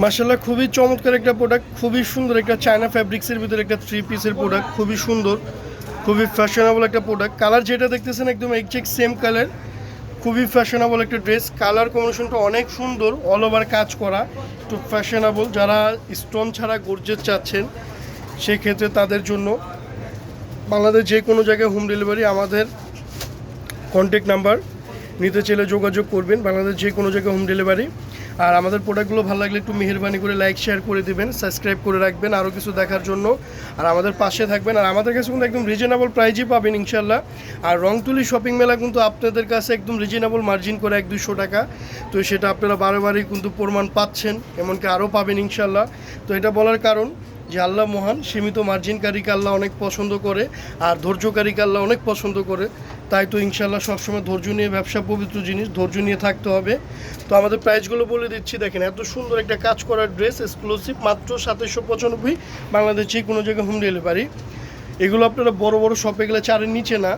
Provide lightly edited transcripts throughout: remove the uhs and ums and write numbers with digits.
মাশাআল্লাহ খুবই চমৎকার একটা প্রোডাক্ট, খুবই সুন্দর একটা চায়না ফ্যাব্রিক্সের ভিতরে একটা 3 পিসের প্রোডাক্ট, খুবই সুন্দর, খুবই ফ্যাশনেবল একটা প্রোডাক্ট। কালার যেটা দেখতেছেন একদম এক্সাক্ট সেম কালার, খুবই ফ্যাশনেবল একটা ড্রেস। কালার কম্বিনেশনটা অনেক সুন্দর, অল ওভার কাজ করা, একটু ফ্যাশনেবল। যারা স্টোন ছাড়া গর্জেস চাচ্ছেন সেই ক্ষেত্রে তাদের জন্য বাংলাদেশ যে কোনো জায়গায় হোম ডেলিভারি। আমাদের কন্ট্যাক্ট নাম্বার নিতে চাইলে যোগাযোগ করবেন, বাংলাদেশ যে কোনো জায়গায় হোম ডেলিভারি। আর আমাদের প্রোডাক্টগুলো ভালো লাগলে একটু মেহেরবানি করে লাইক শেয়ার করে দেবেন, সাবস্ক্রাইব করে রাখবেন আরও কিছু দেখার জন্য। আর আমাদের পাশে থাকবেন। আর আমাদের কাছে কিন্তু একদম রিজনেবল প্রাইজই পাবেন ইনশাল্লাহ। আর রংতুলি শপিং মেলা কিন্তু আপনাদের কাছে একদম রিজনেবল মার্জিন করে 100-200 টাকা। তো সেটা আপনারা বারেবারই কিন্তু প্রমাণ পাচ্ছেন, এমনকি আরও পাবেন ইনশাল্লাহ। তো এটা বলার কারণ যে আল্লাহ মহান, সীমিত মার্জিনকারীকে আল্লাহ অনেক পছন্দ করে, আর ধৈর্যকারীকে আল্লাহ অনেক পছন্দ করে। তাই তো ইনশাল্লাহ সবসময় ধৈর্য নিয়ে, ব্যবসা পবিত্র জিনিস, ধৈর্য নিয়ে থাকতে হবে। তো আমাদের প্রাইসগুলো বলে দিচ্ছি, দেখেন এত সুন্দর একটা কাজ করার ড্রেস, এক্সক্লুসিভ, মাত্র 2795, বাংলাদেশ যে কোনো জায়গায় হোম ডেলিভারি। এগুলো আপনারা বড় বড় শপে গেলে 4-এর নিচে না।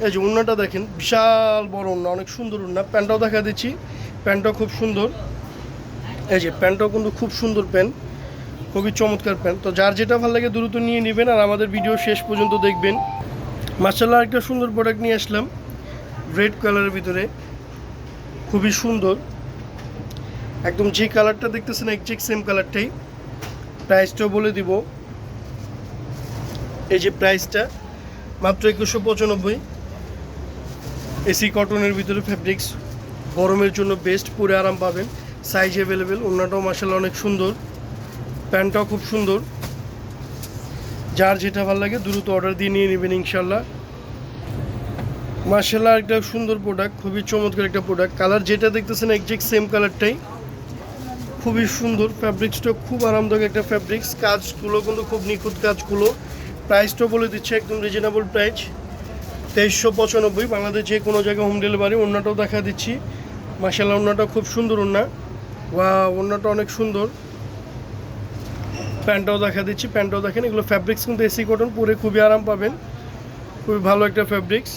এই যে ওড়নাটা দেখেন, বিশাল বড় ওড়না, অনেক সুন্দর ওড়না। প্যান্টটাও দেখা দিচ্ছি, প্যান্টটাও খুব সুন্দর। এই যে প্যান্টটাও কিন্তু খুব সুন্দর প্যান্ট, খুবই চমৎকার প্যান্ট। তো যার যেটা ভালো লাগে দ্রুত নিয়ে নেবেন, আর আমাদের ভিডিও শেষ পর্যন্ত দেখবেন। মাশাআল্লাহ একটা সুন্দর প্রোডাক্ট নিয়ে আসলাম রেড কালারের ভিতরে, খুবই সুন্দর, একদম যে কালারটা দেখতেছেন একজ্যাক্ট সেম কালারটাই। প্রাইসটাও বলে দিব, এই যে প্রাইসটা মাত্র 2195। এসি কটনের ভিতরে ফ্যাব্রিক্স, গরমের জন্য বেস্ট, পরে আরাম পাবেন, সাইজ অ্যাভেলেবেল। ওড়নাটাও মাশাআল্লাহ অনেক সুন্দর, প্যান্টটাও খুব সুন্দর। যার যেটা ভালো লাগে দ্রুত অর্ডার দিয়ে নিয়ে নেবেন ইনশাল্লাহ। মাশাআল্লাহ একটা সুন্দর প্রোডাক্ট, খুবই চমৎকার একটা প্রোডাক্ট। কালার যেটা দেখতেছেন একজ্যাক্ট সেম কালারটাই, খুবই সুন্দর। ফ্যাব্রিক্সটা খুব আরামদায়ক একটা ফ্যাব্রিক্স, কাজগুলো কিন্তু খুব নিখুঁত কাজগুলো। প্রাইসটাও বলে দিচ্ছে একদম রিজনেবল প্রাইস, 2395, বাংলাদেশ যে কোনো জায়গায় হোম ডেলিভারি। ওড়নাটাও দেখা দিচ্ছি, মাশাআল্লাহ ওড়নাটা খুব সুন্দর ওড়না, ওড়নাটা অনেক সুন্দর। প্যান্টটাও দেখা দিচ্ছি, প্যান্টটাও দেখেন। এগুলো ফ্যাব্রিক্স কিন্তু এসি কটন, পরে খুবই আরাম পাবেন, খুবই ভালো একটা ফ্যাব্রিক্স।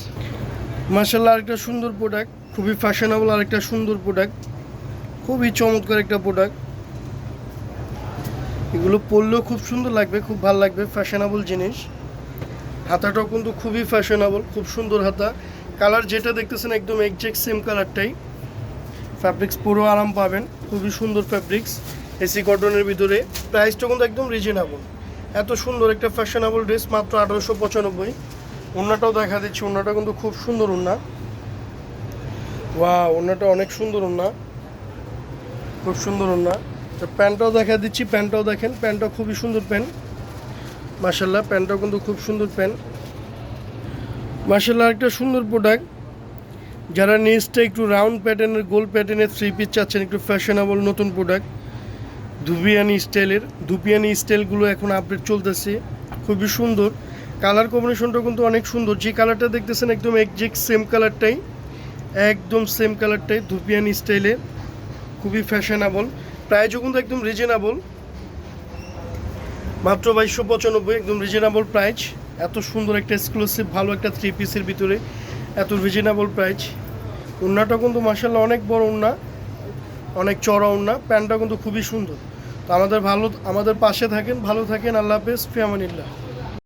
মাশাআল্লাহ আরেকটা সুন্দর প্রোডাক্ট, খুবই ফ্যাশনেবল আরেকটা সুন্দর প্রোডাক্ট, খুবই চমৎকার একটা প্রোডাক্ট। এগুলো পরলেও খুব সুন্দর লাগবে, খুব ভালো লাগবে, ফ্যাশনেবল জিনিস। হাতাটাও কিন্তু খুবই ফ্যাশনেবল, খুব সুন্দর হাতা। কালার যেটা দেখতেছেন একদম এক্সাক্ট সেম কালারটাই। ফ্যাব্রিক্স পুরো আরাম পাবেন, খুবই সুন্দর ফ্যাব্রিক্স, এসি কটনের ভিতরে। প্রাইসটা কিন্তু একদম রিজনেবল। এত সুন্দর একটা ফ্যাশনেবল ড্রেস মাত্র 1895। ওড়নাটাও দেখা দিচ্ছি, ওড়নাটা কিন্তু খুব সুন্দর ওড়না, ওড়নাটা অনেক সুন্দর ওড়না, খুব সুন্দর ওড়না। তো প্যান্টটাও দেখা দিচ্ছি, প্যান্টটাও দেখেন, প্যান্টটাও খুবই সুন্দর প্যান্ট। মাশাআল্লাহ প্যান্টটাও কিন্তু খুব সুন্দর প্যান্ট। মাশাআল্লাহ একটা সুন্দর প্রোডাক্ট। যারা নেক্সটটা একটু রাউন্ড প্যাটার্নের, গোল প্যাটার্নের 3 পিস চাচ্ছেন, একটু ফ্যাশনেবল নতুন প্রোডাক্ট, ধুপিয়ানি স্টাইলের। ধুপিয়ানি স্টাইলগুলো এখন আপডেট চলতেছে, খুবই সুন্দর। কালার কম্বিনেশনটা কিন্তু অনেক সুন্দর। যে কালারটা দেখতেছেন একদম একজ্যাক্ট সেম কালারটাই, একদম সেম কালারটাই, ধুপিয়ানি স্টাইলে, খুবই ফ্যাশনেবল। প্রাইসও কিন্তু একদম রিজনেবল, মাত্র 2295, একদম রিজনেবল প্রাইস। এত সুন্দর একটা এক্সক্লুসিভ ভালো একটা 3 পিসের ভিতরে এত রিজনেবল প্রাইস। ওড়নাটা কিন্তু মাশাআল্লাহ অনেক বড় ওড়না, অনেক চড়া ওড়না। প্যান্টটা কিন্তু খুবই সুন্দর। তো আমাদের পাশে থাকেন, ভালো থাকেন। আল্লাহ হাফেজ, ফি আমানিল্লাহ।